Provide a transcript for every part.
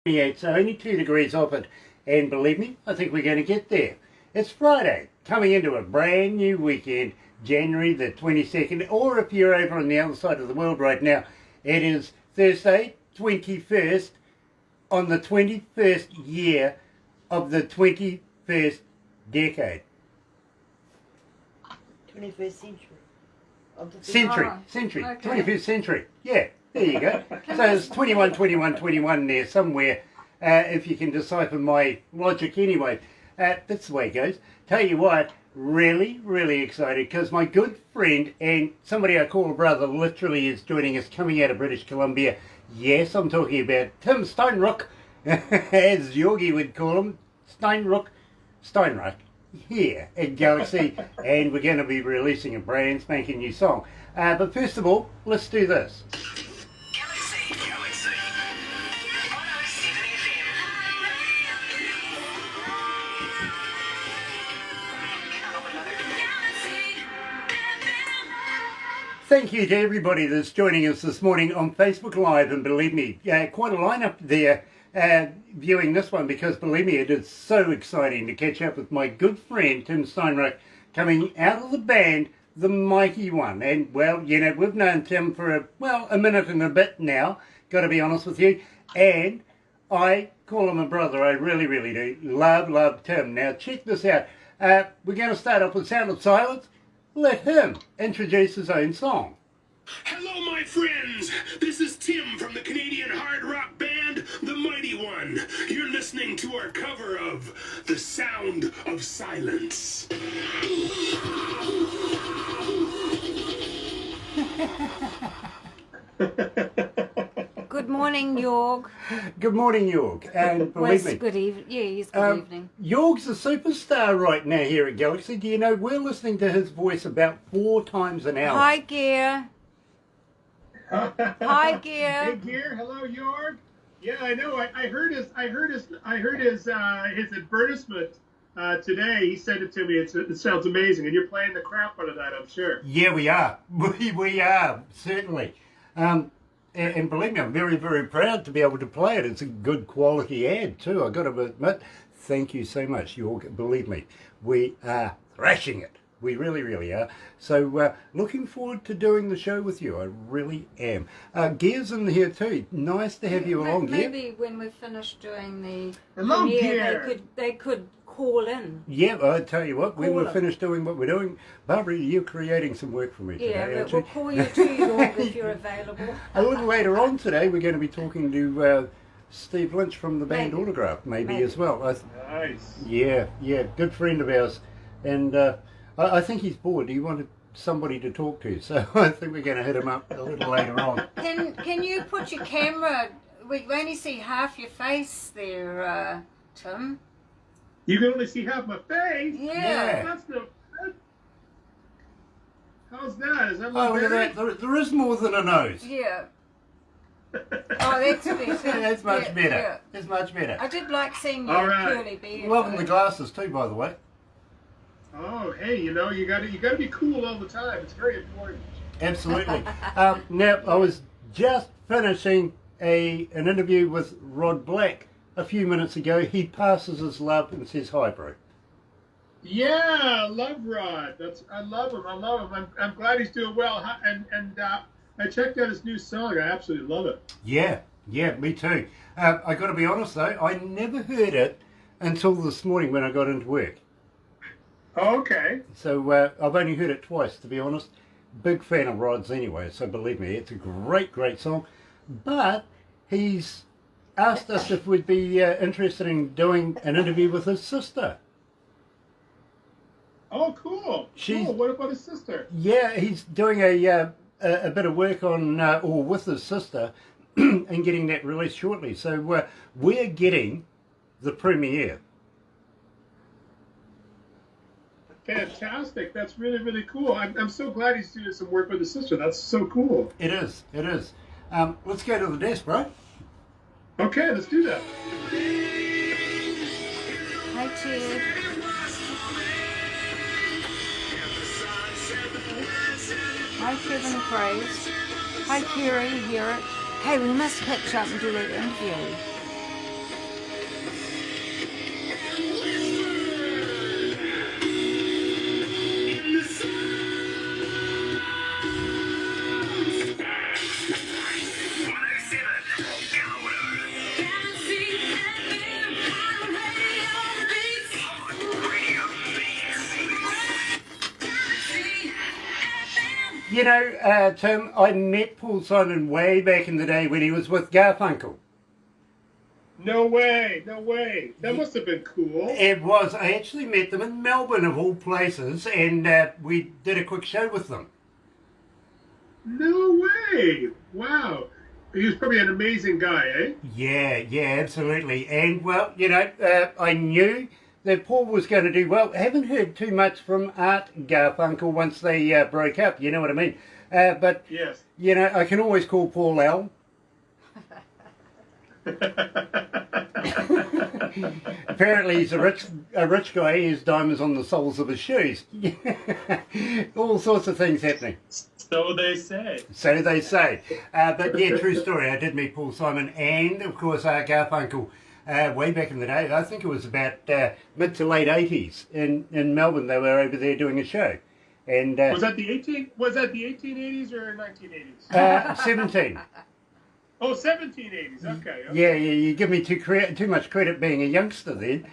Yeah, it's only 2 degrees off it, and believe me, I think we're going to get there. It's Friday, coming into a brand new weekend, January the 22nd, or if you're over on the other side of the world right now, it is Thursday, 21st, on the 21st year of the 21st decade. 21st century. Century, Okay. 21st century. Yeah, there you go. So it's 21, 21, 21 there somewhere, if you can decipher my logic anyway. That's the way it goes. Tell you what, really, really excited because my good friend and somebody I call a brother literally is joining us coming out of British Columbia. Yes, I'm talking about Tim Steinrock, as Yogi would call him, Steinrock, here at Galaxy, and we're going to be releasing a brand spanking new song. But first of all, let's do this. Galaxy 107fm. Thank you to everybody that's joining us this morning on Facebook Live, and believe me, quite a lineup there viewing this one, because believe me, it is so exciting to catch up with my good friend Tim Steinrock coming out of the band The Mighty One. And well, you know, we've known Tim for a minute and a bit now, got to be honest with you, and I call him a brother. I really, really do. Love Tim. Now check this out. We're going to start off with Sound of Silence. Let him introduce his own song. Hello, my friends. This is Tim from the Canadian hard rock band, The Mighty One. You're listening to our cover of The Sound of Silence. Good morning, Jorg. Good morning, Jorg. And believe me, Good evening. Yeah, it's good evening. Jorg's a superstar right now here at Galaxy. Do you know we're listening to his voice about 4 times an hour? Hi, Gear. Hi, Gear. Hey, Gear. Hello, Jorg. Yeah, I know. I heard his advertisement today. He sent it to me. It sounds amazing, and you're playing the crap out of that, I'm sure. Yeah, we are. We are, certainly. And believe me, I'm very, very proud to be able to play it. It's a good quality ad too, I've got to admit. Thank you so much, Jorg. Believe me, we are thrashing it. We really, really are. So looking forward to doing the show with you. I really am. Gear's in here too. Nice to have you along, Gear. Maybe when we're finished doing the Hello, premiere, Gear. they could call in. Yeah, I tell you what, when Call we're them. finished doing what we're doing, Barbara, you're creating some work for me Yeah, today, but aren't we'll you? call you too, Jorg, if you're available. A little later on today, we're going to be talking to Steve Lynch from the band Maybe. Autograph, maybe Maybe. as well. Nice. Yeah, good friend of ours. And I think he's bored. He wanted somebody to talk to, so I think we're going to hit him up a little later on. Can you put your camera? We only see half your face there, Tim. You can only see half my face. Yeah. That's no good. How's that? Is that Oh, look at better? that. There is more than a nose. Yeah. Oh, that's better. That's much Yeah, better. yeah. That's much better. I did like seeing your All right. curly beard. Welcome though. the glasses too, by the way. Oh, hey, you know, you gotta be cool all the time. It's very important. Absolutely. Now, I was just finishing an interview with Rod Black a few minutes ago. He passes his love and says hi, bro. Yeah, I love Rod. I love him. I'm glad he's doing well. And I checked out his new song. I absolutely love it. Yeah, me too. I got to be honest though, I never heard it until this morning when I got into work. Oh, okay. So I've only heard it twice, to be honest. Big fan of Rod's anyway, so believe me, it's a great song. But he's asked us if we'd be interested in doing an interview with his sister. Oh, cool. Cool. What about his sister? Yeah, he's doing a bit of work on, or with his sister, and getting that released shortly. So we're getting the premiere. Fantastic. That's really, really cool. I'm so glad he's doing some work with his sister. That's so cool. It is. Let's go to the desk, bro. Okay, let's do that. Hi, Ted. Hi, Kevin Praise. Hi, Kerry. Hear it. Hey, we must catch up and do that interview. You know, Tim, I met Paul Simon way back in the day when he was with Garfunkel. No way, no way. That must have been cool. It was. I actually met them in Melbourne, of all places, and we did a quick show with them. No way. Wow. He was probably an amazing guy, eh? Yeah, absolutely. And, well, you know, I knew that Paul was going to do well. I haven't heard too much from Art Garfunkel once they broke up, you know what I mean? But, Yes. you know, I can always call Paul L. Apparently he's a rich guy. He has diamonds on the soles of his shoes. All sorts of things happening. So they say. So they say. But yeah, true story. I did meet Paul Simon and, of course, Garfunkel way back in the day. I think it was about mid to late 80s in Melbourne. They were over there doing a show. And Was that the 1880s or 1980s? 17. Oh, 1780s. Okay. Yeah, you give me too much credit being a youngster then.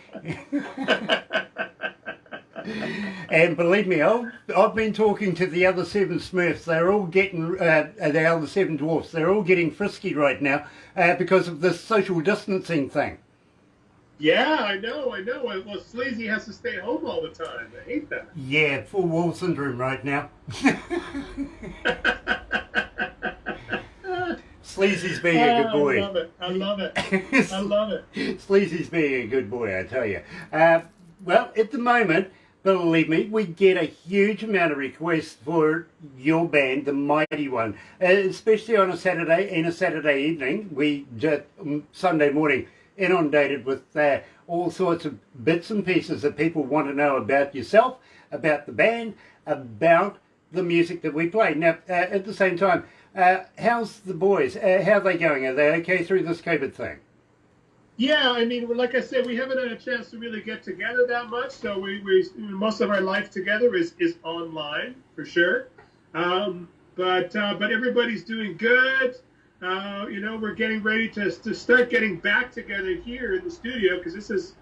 And believe me, I've been talking to the other 7 Smurfs. They're all getting, the other 7 Dwarfs, they're all getting frisky right now because of this social distancing thing. Yeah, I know. Well, Sleazy has to stay home all the time. I hate that. Yeah, full wall syndrome right now. Sleazy's being a good boy. I love it. Sleazy's being a good boy, I tell you. Well, at the moment, believe me, we get a huge amount of requests for your band, the Mighty One, especially on a Saturday and a Saturday evening. We just Sunday morning inundated with all sorts of bits and pieces that people want to know about yourself, about the band, about the music that we play. Now, at the same time, how's the boys? How are they going? Are they okay through this COVID thing? Yeah, I mean, like I said, we haven't had a chance to really get together that much. So we most of our life together is online for sure. But everybody's doing good. You know, we're getting ready to start getting back together here in the studio because this is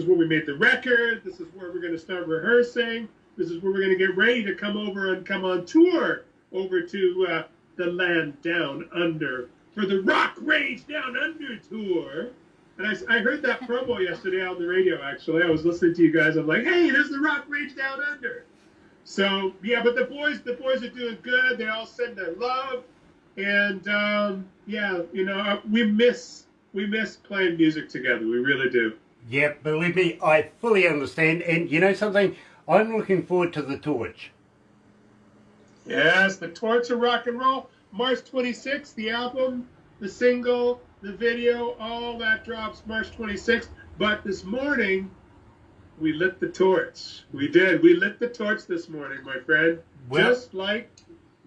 where we made the record. This is where we're going to start rehearsing. This is where we're going to get ready to come on tour over to the land down under for the Rock Rage Down Under tour. And I heard that promo yesterday on the radio, actually. I was listening to you guys. I'm like, hey, there's the Rock Rage Down Under. So, yeah, but the boys are doing good. They all send their love. And, yeah, you know, we miss playing music together. We really do. Yeah, believe me, I fully understand. And you know something? I'm looking forward to the Torch. Yes, the Torch of Rock and Roll. March 26th, the album, the single, the video, all that drops March 26th. But this morning, we lit the torch. We did. We lit the torch this morning, my friend. Well, just like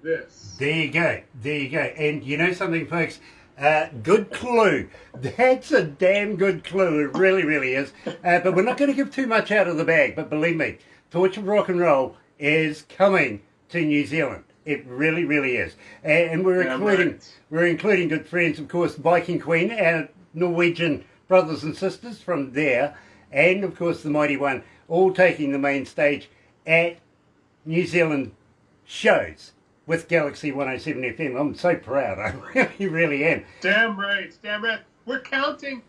this. There you go. And you know something, folks? Good clue. That's a damn good clue. It really, really is. But we're not going to give too much out of the bag. But believe me, Torch of Rock and Roll is coming to New Zealand. It really, really is. And we're including good friends, of course, Viking Queen, our Norwegian brothers and sisters from there, and of course the Mighty One, all taking the main stage at New Zealand shows with Galaxy 107 FM. I'm so proud. I really, really am. Damn right. We're counting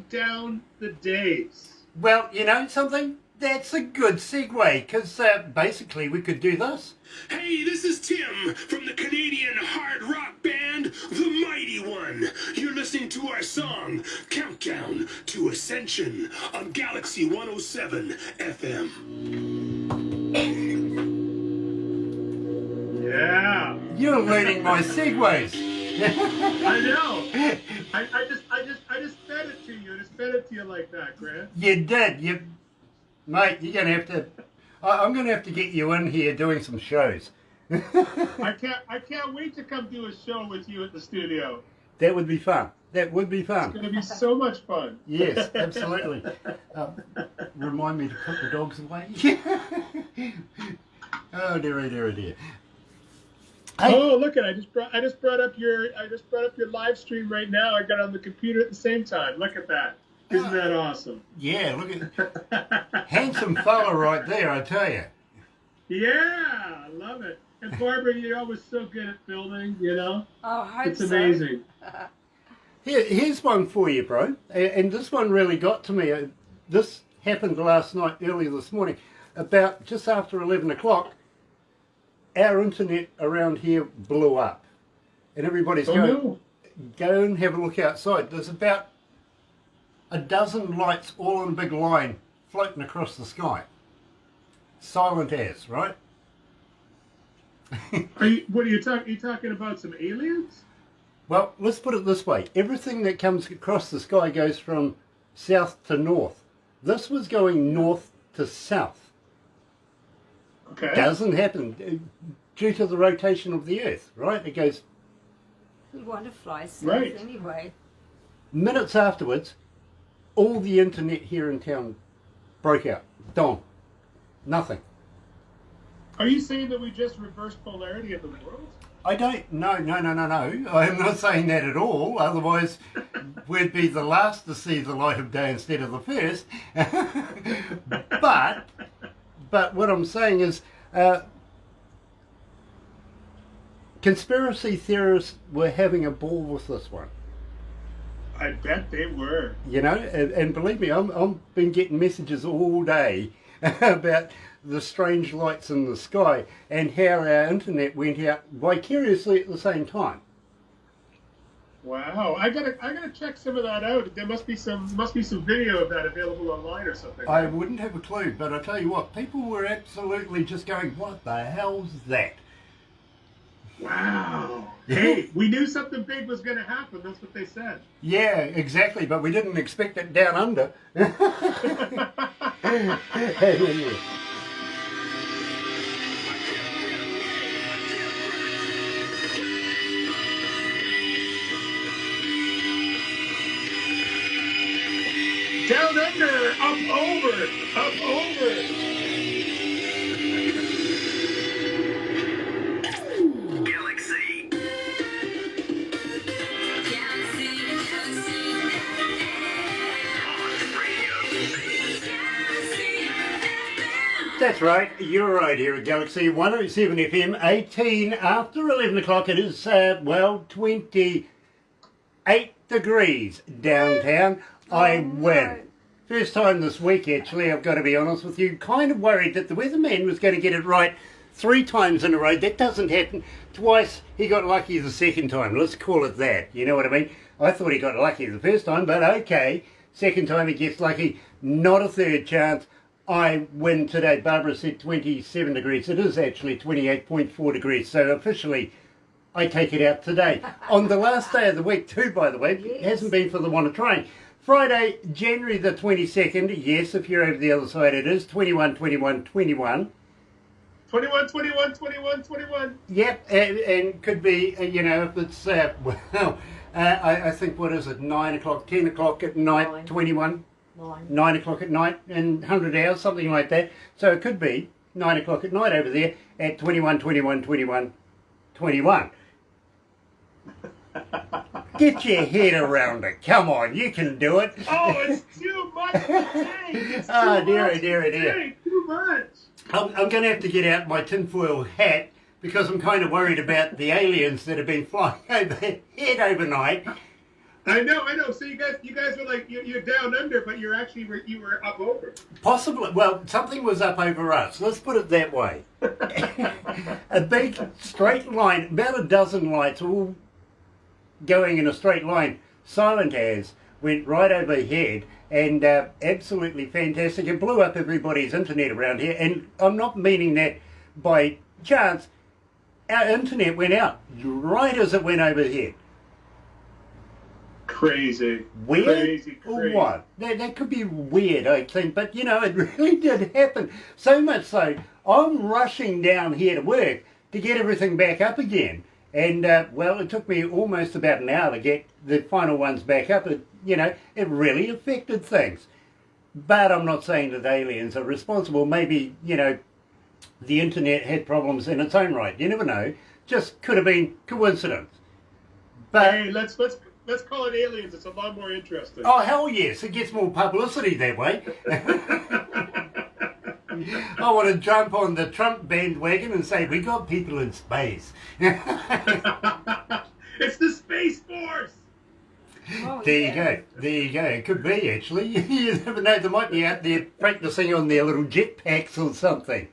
down the days. Well, you know something? That's a good segue, because basically we could do this. Hey, this is Tim from the Canadian hard rock band, The Mighty One. You're listening to our song, Countdown to Ascension, on Galaxy 107 FM. Yeah. You're learning my segues. I know. I just fed it to you. I just fed it to you like that, Grant. You did. Mate, you're gonna have to. I'm gonna have to get you in here doing some shows. I can't wait to come do a show with you at the studio. That would be fun. It's going to be so much fun. Yes, absolutely. Remind me to put the dogs away. Oh dear, oh dear, oh dear. Hey. Oh, look at I just brought up your live stream right now. I got on the computer at the same time. Look at that. Isn't that awesome? Yeah, look at handsome fella right there, I tell you. Yeah, I love it. And Barbara, you're always so good at filming, you know? I hope It's so. amazing. Here's one for you, bro. And this one really got to me. This happened last night, earlier this morning. About just after 11 o'clock, our internet around here blew up. And everybody's going, go and have a look outside. There's about a dozen lights all in a big line floating across the sky. Silent as, right? What are you talking? Are you talking about some aliens? Well, let's put it this way. Everything that comes across the sky goes from south to north. This was going north to south. Okay. Doesn't happen due to the rotation of the Earth, right? It goes We want to fly south Right. anyway. minutes afterwards, all the internet here in town broke out. Gone. Nothing. Are you saying that we just reversed polarity of the world? I don't, no. I'm not saying that at all. Otherwise, we'd be the last to see the light of day instead of the first. But what I'm saying is, conspiracy theorists were having a ball with this one. I bet they were. You know, and believe me, I've been getting messages all day about the strange lights in the sky and how our internet went out vicariously at the same time. Wow, I gotta check some of that out. There must be some video of that available online or something. I wouldn't have a clue, but I tell you what, people were absolutely just going, "What the hell's that?" Wow. Hey, we knew something big was going to happen. That's what they said. Yeah, exactly, but we didn't expect it down under. Down under, up over, up over. Galaxy. That's right, you're right here at Galaxy 107 FM, 18 after 11 o'clock. It is, 28 degrees downtown. I win. First time this week, actually, I've got to be honest with you. Kind of worried that the weatherman was going to get it right 3 times in a row. That doesn't happen. Twice, he got lucky the second time. Let's call it that. You know what I mean? I thought he got lucky the first time, but okay. Second time he gets lucky. Not a third chance. I win today. Barbara said 27 degrees. It is actually 28.4 degrees. So officially, I take it out today. On the last day of the week too, by the way. It hasn't been for the want of trying. Friday, January the 22nd. Yes, if you're over the other side, it is 21, 21, 21. 21, 21, 21, 21. Yep, and could be, if it's, I think, what is it, 9 o'clock, 10 o'clock at night, 9. 21. 9 o'clock at night and 100 hours, something like that. So it could be 9 o'clock at night over there at 21, 21, 21, 21. Get your head around it. Come on, you can do it. Oh, it's too much to take. It's Oh, too dear, much dear, to dear. take. Too much. I'm going to have to get out my tinfoil hat because I'm kind of worried about the aliens that have been flying overhead overnight. I know. So you guys were like you're down under, but you were up over. Possibly. Well, something was up over us. Let's put it that way. A big straight line, about a dozen lights, all going in a straight line, silent as, went right overhead, and absolutely fantastic. It blew up everybody's internet around here, and I'm not meaning that by chance. Our internet went out right as it went overhead. Crazy. Weird? Crazy. Or what? That could be weird, I think, but it really did happen. So much so, I'm rushing down here to work to get everything back up again. And, it took me almost about an hour to get the final ones back up. It really affected things. But I'm not saying that aliens are responsible. Maybe, the internet had problems in its own right. You never know. Just could have been coincidence. But Hey, let's call it aliens. It's a lot more interesting. oh, hell yes, it gets more publicity that way. I want to jump on the Trump bandwagon and say, we got people in space. It's the Space Force. Oh, There yeah. you go. There you go. It could be, actually. You never know. They might be out there practicing on their little jetpacks or something.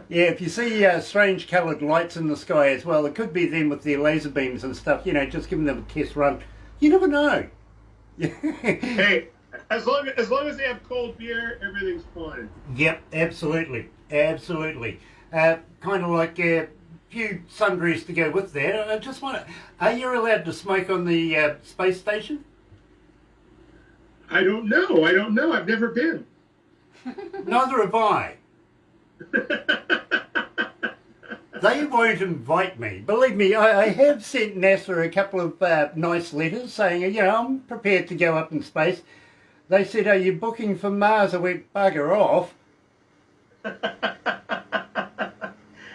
Yeah, if you see strange coloured lights in the sky as well, it could be them with their laser beams and stuff, just giving them a test run. You never know. Hey, as long as they have cold beer, everything's fine. Yep, absolutely. Absolutely. Kind of like a few sundries to go with that. I just want to... Are you allowed to smoke on the space station? I don't know. I've never been. Neither have I. They won't invite me. Believe me, I have sent NASA a couple of nice letters saying, I'm prepared to go up in space. They said, are you booking for Mars? I went, bugger off.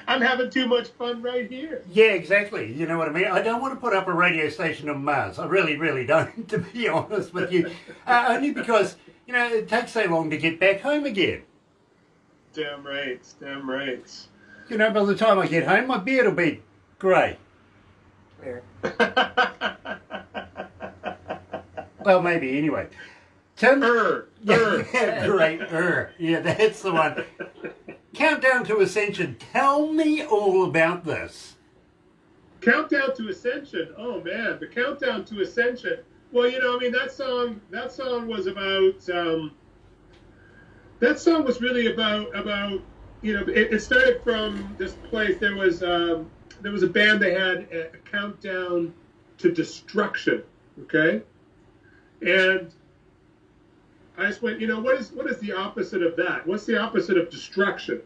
I'm having too much fun right here. Yeah, exactly. You know what I mean? I don't want to put up a radio station on Mars. I really, really don't, to be honest with you. Only because, it takes so long to get back home again. Damn right. By the time I get home, my beard will be grey. Well, maybe, anyway. Tim? Great, yeah, that's the one. Countdown to Ascension. Tell me all about this. Countdown to Ascension. Oh man, the Countdown to Ascension. Well, that song was about. That song was really about. It started from this place. There was a band. They had a countdown to destruction. Okay, and I just went, what is the opposite of that? What's the opposite of destruction?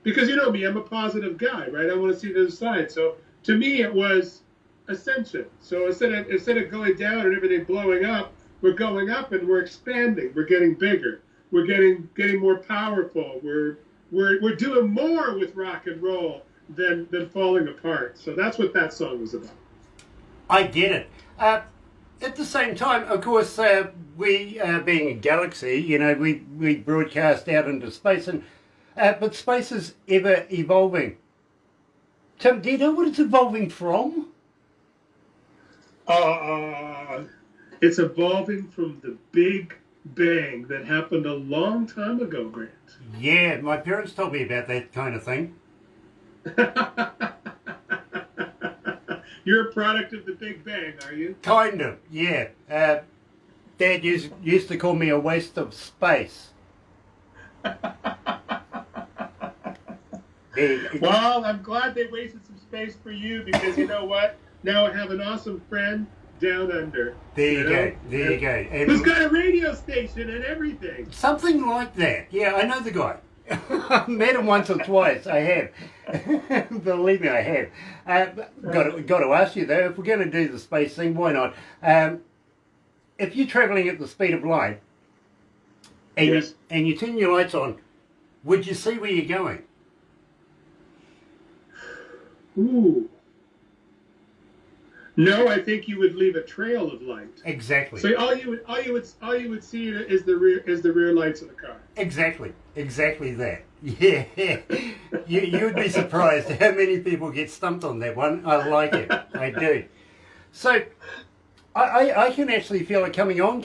Because you know me, I'm a positive guy, right? I want to see the other side. So to me, it was ascension. So instead of going down and everything blowing up, we're going up and we're expanding. We're getting bigger. We're getting more powerful. We're doing more with rock and roll than falling apart. So that's what that song was about. I get it. At the same time, of course, we being a galaxy, we broadcast out into space, and but space is ever evolving. Tim, do you know what it's evolving from? It's evolving from the Big Bang that happened a long time ago, Grant. Yeah, my parents told me about that kind of thing. You're a product of the Big Bang, are you? Kind of, yeah. Dad used to call me a waste of space. Well, I'm glad they wasted some space for you because you know what? Now I have an awesome friend down under. There you go. And who's got a radio station and everything. Something like that. Yeah, I know the guy. I've met him once or twice. I have. Believe me, I have. Got to ask you though, if we're going to do the space thing, why not? If you're travelling at the speed of light, and, yes. you turn your lights on, would you see where you're going? Ooh. No, I think you would leave a trail of light. Exactly. So all you would see is the rear lights of the car. Exactly that. Yeah. You would be surprised how many people get stumped on that one. I like it. I do. So I can actually feel it coming on.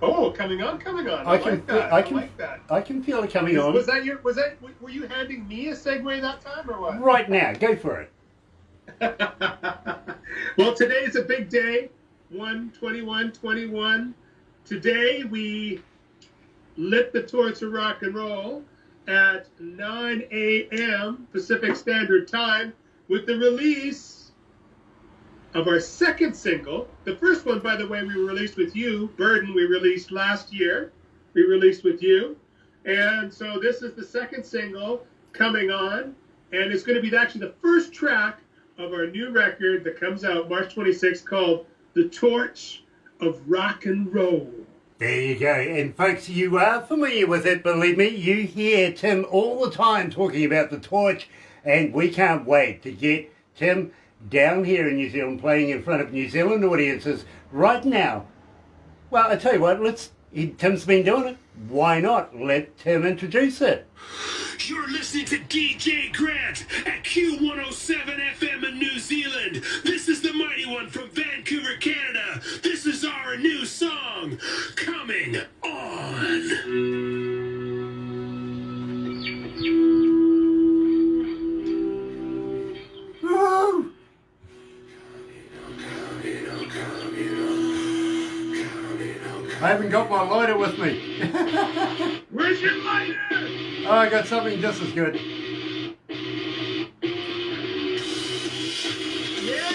Oh, coming on. I like that. I can feel it coming on. Were you handing me a segue that time or what? Right now, go for it. Well, today is a big day, 1/21/21. Today we lit the torch of rock and roll at 9 a.m. Pacific Standard Time with the release of our second single. The first one, by the way, we released with you. Burden, we released last year. We released with you. And so this is the second single coming on. And it's going to be actually the first track of our new record that comes out March 26th called The Torch of Rock and Roll. There you go. And folks, you are familiar with it, believe me. You hear Tim all the time talking about the torch, and we can't wait to get Tim down here in New Zealand playing in front of New Zealand audiences right now. Well, I tell you what, let's Tim's been doing it. Why not let Tim introduce it? You're listening to DJ Grant at Q107 FM in New Zealand. This is the Mighty One from Vancouver, Canada. This is our new song, Coming On. Woo! I haven't got my lighter with me. Where's your lighter? Oh, I got something just as good. Yeah!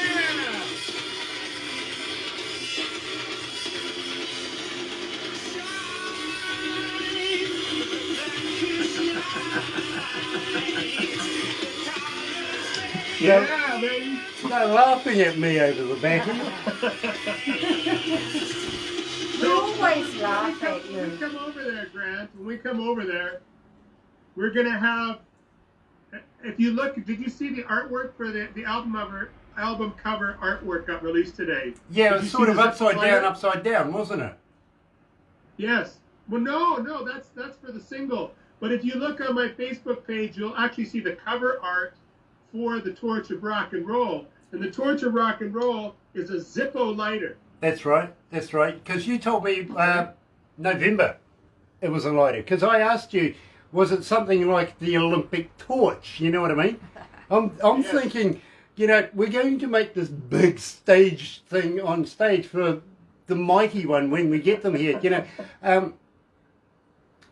Yeah, baby. They're laughing at me over the back here. We always laugh When at we you. come over there, Grant, when we come over there, we're going to have, if you look, did you see the artwork for the album cover artwork got released today? Yeah, it Did was you sort see of the upside down, wasn't it? Yes. Well, no, that's for the single. But if you look on my Facebook page, you'll actually see the cover art for the Torch of Rock and Roll. And the Torch of Rock and Roll is a Zippo lighter. That's right. Because you told me November it was a lighter. Because I asked you, was it something like the Olympic torch? You know what I mean? I'm Yes. thinking, we're going to make this big stage thing on stage for the Mighty One when we get them here.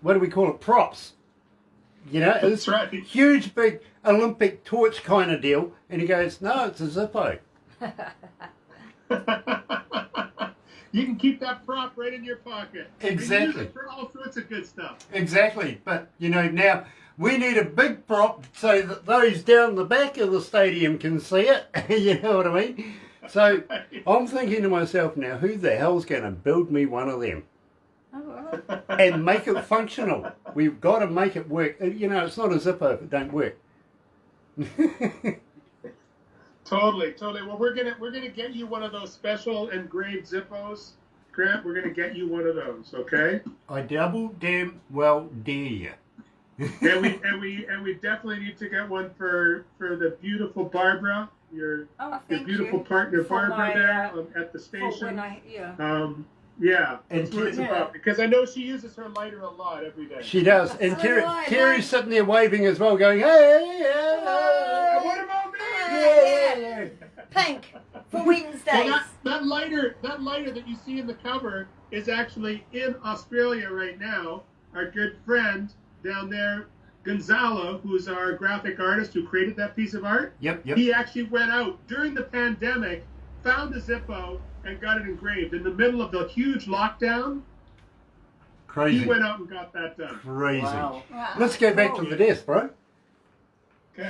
What do we call it? Props. It's That's right. huge, big Olympic torch kind of deal. And he goes, no, it's a Zippo. You can keep that prop right in your pocket. Exactly. And use it for all sorts of good stuff. Exactly. But, now we need a big prop so that those down the back of the stadium can see it. You know what I mean? So I'm thinking to myself now, who the hell's going to build me one of them? Oh, And make it functional. We've got to make it work. It's not a Zippo if it don't work. Totally. Well, we're gonna get you one of those special engraved Zippos, Grant. We're gonna get you one of those, okay? I double damn well dare you. and we definitely need to get one for the beautiful Barbara, your thank beautiful you. partner For Barbara my, there at the For station. when Yeah, And that's what it's yeah. about. Because I know she uses her lighter a lot every day. She does. And So Terry, do I, Terry's mate. sitting there waving as well, going, hey, And what about me? Yeah. Pink for Wednesdays. Well, that lighter that you see in the cover is actually in Australia right now. Our good friend down there, Gonzalo, who's our graphic artist who created that piece of art. Yep. He actually went out during the pandemic, found a Zippo, and got it engraved. In the middle of the huge lockdown, Crazy. he went out and got that done. Crazy. Wow. Let's go back to the desk, bro. Okay.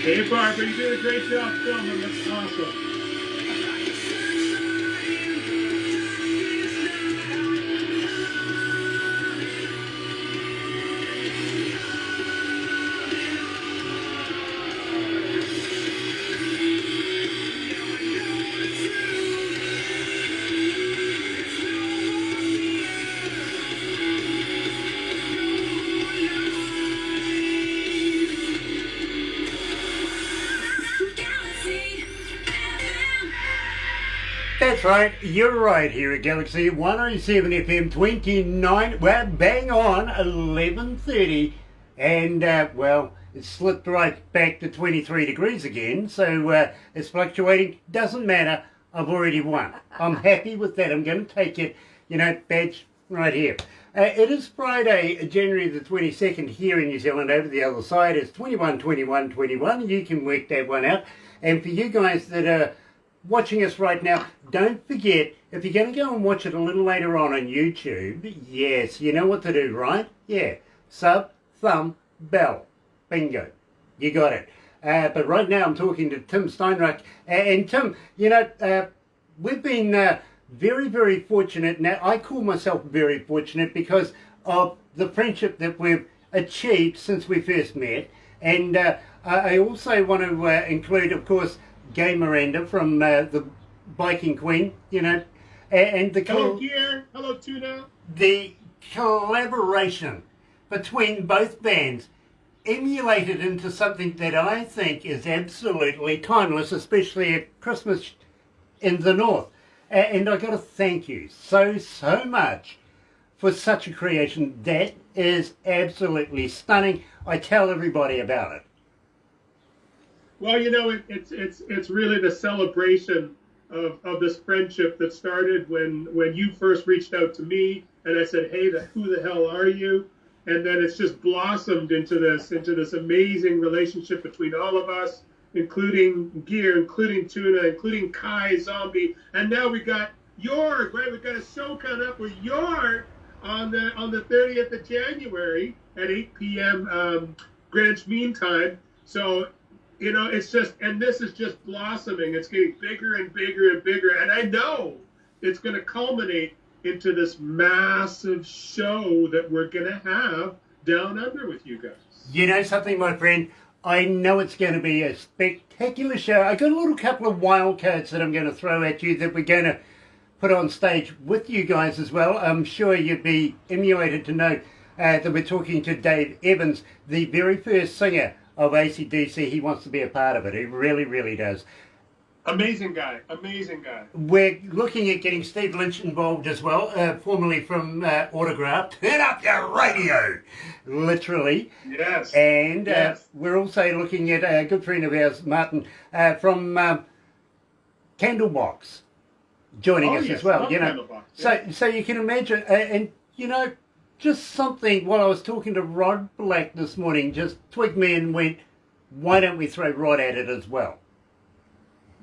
Hey, Barbara, you did a great job filming. That's awesome. That's right, you're right here at Galaxy 107 FM 29, well, bang on 11:30, and it slipped right back to 23 degrees again, so it's fluctuating, doesn't matter, I've already won. I'm happy with that, I'm going to take it, badge right here. It is Friday, January the 22nd here in New Zealand. Over the other side, it's 21. You can work that one out. And for you guys that are watching us right now, don't forget, if you're going to go and watch it a little later on YouTube, yes, you know what to do, right? Yeah, sub, thumb, bell. Bingo. You got it. But right now I'm talking to Tim Steinreich. And Tim, we've been very, very fortunate. Now, I call myself very fortunate because of the friendship that we've achieved since we first met. And I also want to include, of course, Gay Miranda from the Biking Queen, and the Hello, Gear. Hello, Tuna. the collaboration between both bands emulated into something that I think is absolutely timeless, especially at Christmas in the North. And I got to thank you so much for such a creation. That is absolutely stunning. I tell everybody about it. Well, it's really the celebration of this friendship that started when you first reached out to me, and I said, "Hey, who the hell are you?" And then it's just blossomed into this amazing relationship between all of us, including Gear, including Tuna, including Kai Zombie, and now we got Jorg, right? We got a show coming up with Jorg on the 30th of January at 8 p.m. Greenwich Mean Time. So, it's just, and this is just blossoming. It's getting bigger and bigger and bigger, and I know it's going to culminate into this massive show that we're going to have down under with you guys. You know something, my friend? I know it's going to be a spectacular show. I got a little couple of wild cards that I'm going to throw at you that we're going to put on stage with you guys as well. I'm sure you'd be emulated to know that we're talking to Dave Evans, the very first singer of AC/DC. He wants to be a part of it. He really, really does. Amazing guy. Amazing guy. We're looking at getting Steve Lynch involved as well, formerly from Autograph. Turn up your radio, literally. Yes. And yes. We're also looking at a good friend of ours, Martin, from Candlebox, joining us yes, as well. I love Candlebox, So you can imagine, just something. While I was talking to Rod Black this morning, just twigged me and went, "Why don't we throw Rod at it as well?"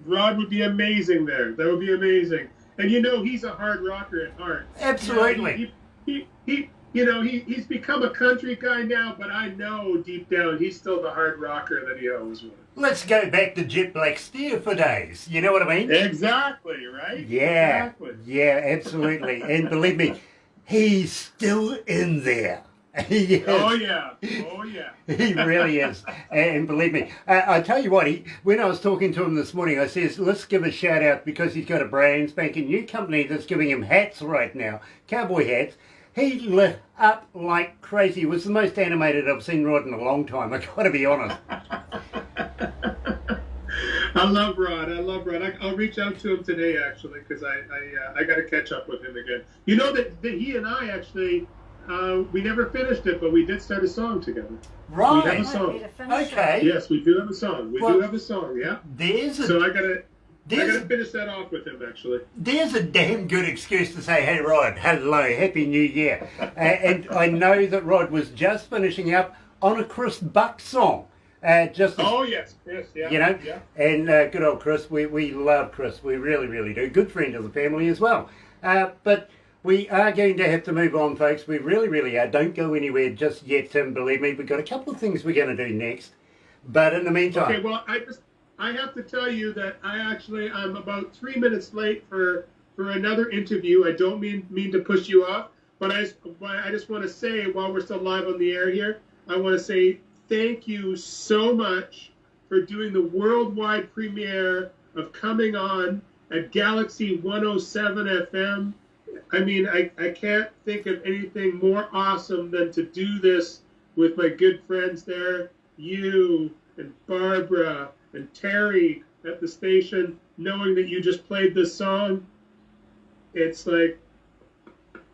Rod would be amazing there. That would be amazing. And he's a hard rocker at heart. Absolutely. He's become a country guy now, but I know deep down he's still the hard rocker that he always was. Let's go back to Jet Black Steer for days. You know what I mean? Exactly, right? Yeah. Exactly. Yeah, absolutely. And believe me, he's still in there. He is. Oh yeah. He really is. And believe me, I tell you what, when I was talking to him this morning, I says, let's give a shout out because he's got a brand spanking new company that's giving him hats right now, cowboy hats. He lit up like crazy. It was the most animated I've seen Rod in a long time, I got to be honest. I love Rod. I'll reach out to him today, actually, because I got to catch up with him again. You know that he and I actually, we never finished it, but we did start a song together. Right. We have a song. Okay. Yes, we do have a song. We do have a song, yeah. So I gotta finish that off with him, actually. There's a damn good excuse to say, "Hey, Rod, hello, Happy New Year." And I know that Rod was just finishing up on a Chris Buck song. Oh, yes, Chris, yeah. Yeah. And good old Chris, we love Chris. We really, really do. Good friend of the family as well. But we are going to have to move on, folks. We really, really are. Don't go anywhere just yet, Tim. Believe me, we've got a couple of things we're going to do next. But in the meantime... Okay, well, I have to tell you that I'm about 3 minutes late for another interview. I don't mean to push you off, but I just want to say, while we're still live on the air here, I want to say thank you so much for doing the worldwide premiere of Coming On at Galaxy 107 FM. I mean, I can't think of anything more awesome than to do this with my good friends there, you and Barbara and Terry at the station, knowing that you just played this song. It's like,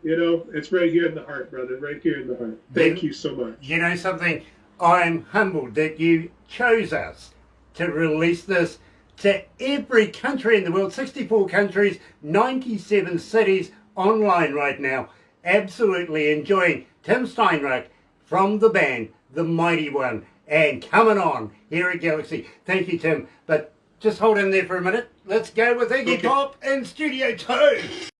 it's right here in the heart, brother, right here in the heart. Thank you so much. You know something? I'm humbled that you chose us to release this to every country in the world, 64 countries, 97 cities, online right now. Absolutely enjoying Tim Steinreich from the band, The Mighty One, and Coming On here at Galaxy. Thank you, Tim. But just hold in there for a minute. Let's go with Iggy Pop in Studio 2.